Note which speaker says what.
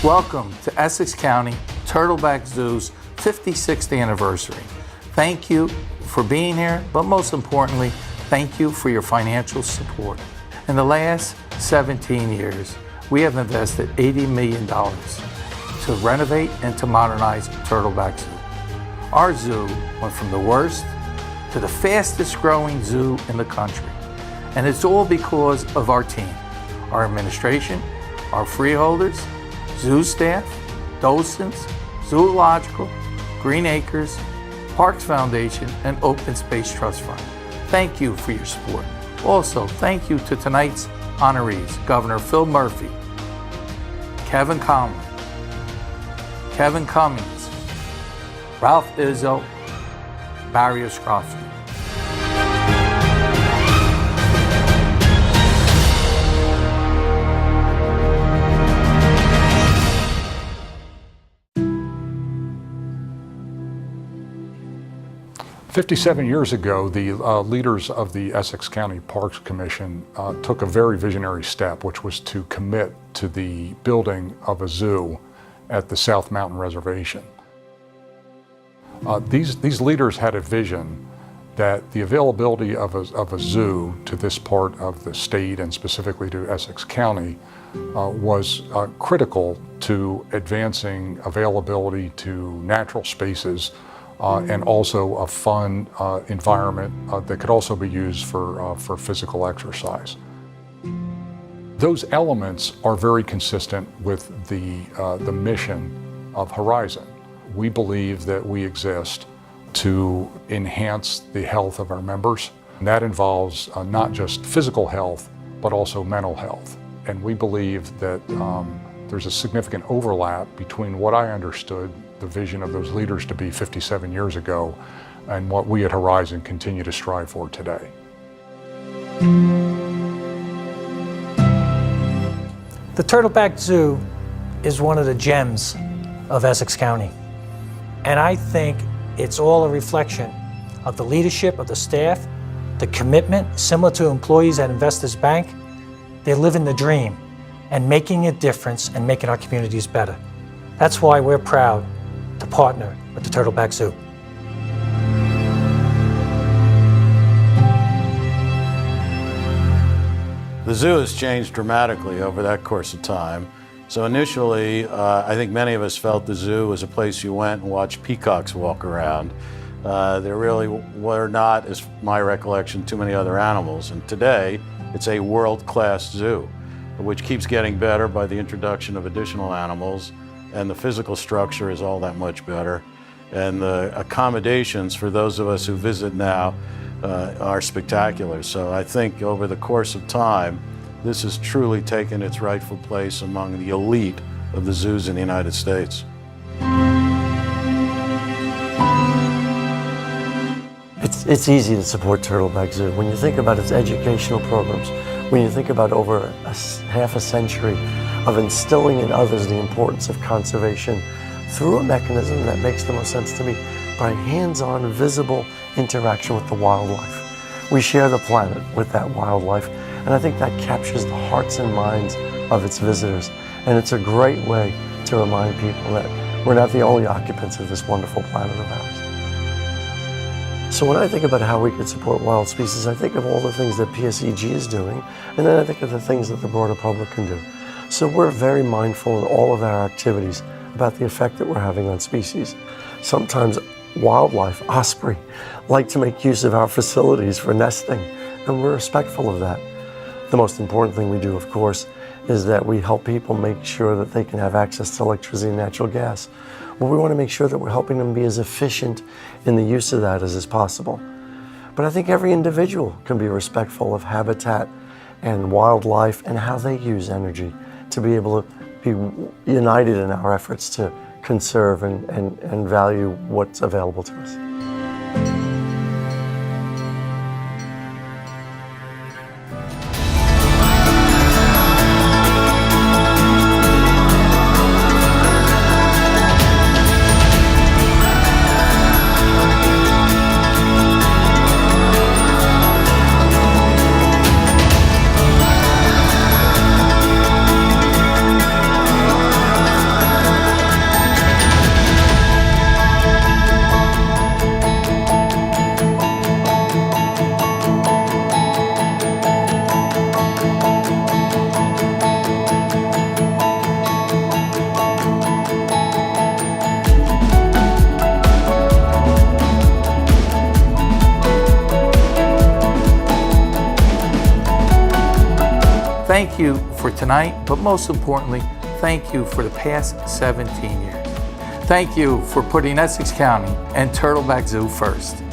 Speaker 1: Welcome to Essex County Turtleback Zoo's 56th anniversary. Thank you for being here, but most importantly, thank you for your financial support. In the last 17 years, we have invested $80 million to renovate and to modernize Turtleback Zoo. Our zoo went from the worst to the fastest growing zoo in the country. And it's all because of our team, our administration, our freeholders, zoo staff, docents, zoological, Green Acres, Parks Foundation, and Open Space Trust Fund. Thank you for your support. Also, thank you to tonight's honorees, Governor Phil Murphy, Kevin Conley, Kevin Cummings, Ralph Izzo, Barry Ostrowski.
Speaker 2: "57 years ago, the leaders of the Essex County Parks Commission took a very visionary step, which was to commit to the building of a zoo at the South Mountain Reservation. These leaders had a vision that the availability of a zoo to this part of the state, and specifically to Essex County, was critical to advancing availability to natural spaces and also a fun environment that could also be used for physical exercise. Those elements are very consistent with the mission of Horizon. We believe that we exist to enhance the health of our members. And that involves not just physical health, but also mental health. And we believe that there's a significant overlap between what I understood the vision of those leaders to be 57 years ago and what we at Horizon continue to strive for today.
Speaker 3: The Turtleback Zoo is one of the gems of Essex County. And I think it's all a reflection of the leadership of the staff, the commitment, similar to employees at Investors Bank. They're living the dream and making a difference and making our communities better. That's why we're proud to partner with the Turtleback Zoo.
Speaker 4: The zoo has changed dramatically over that course of time. So initially, I think many of us felt the zoo was a place you went and watched peacocks walk around. There really were not, as my recollection, too many other animals. And today, it's a world-class zoo, which keeps getting better by the introduction of additional animals. And the physical structure is all that much better. And the accommodations for those of us who visit now are spectacular. So I think over the course of time, this has truly taken its rightful place among the elite of the zoos in the United States.
Speaker 5: It's easy to support Turtleback Zoo. When you think about its educational programs, when you think about over half a century of instilling in others the importance of conservation through a mechanism that makes the most sense to me, by hands-on, visible interaction with the wildlife. We share the planet with that wildlife, and I think that captures the hearts and minds of its visitors. And it's a great way to remind people that we're not the only occupants of this wonderful planet of ours. So when I think about how we could support wild species, I think of all the things that PSEG is doing, and then I think of the things that the broader public can do. So we're very mindful in all of our activities about the effect that we're having on species. Sometimes wildlife, osprey, like to make use of our facilities for nesting, and we're respectful of that. The most important thing we do, of course, is that we help people make sure that they can have access to electricity and natural gas. Well, we want to make sure that we're helping them be as efficient in the use of that as is possible. But I think every individual can be respectful of habitat and wildlife and how they use energy to be able to be united in our efforts to conserve and value what's available to us.
Speaker 1: Thank you for tonight, but most importantly, thank you for the past 17 years. Thank you for putting Essex County and Turtleback Zoo first.